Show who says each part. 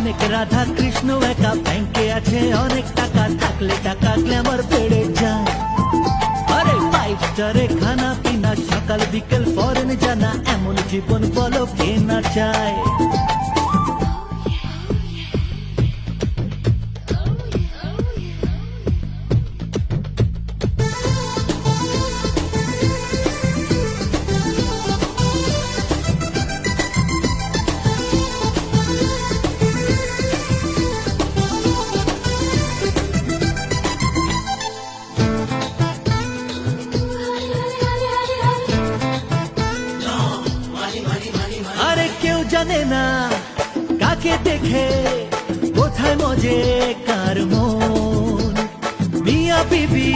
Speaker 1: অনেক রাধা কৃষ্ণ একা, ব্যাংকে আছে অনেক টাকা, থাকলে টাকা গ্ল্যামার বেড়ে যায়। আরে 5 স্টারে খানা পিনা, সকাল বিকেল ফরেন জানা, এমন জীবন বলো কে না চায়। আরে কেউ জানে না কাকে দেখে কোথায় মজে কার মন, মিয়া বিবি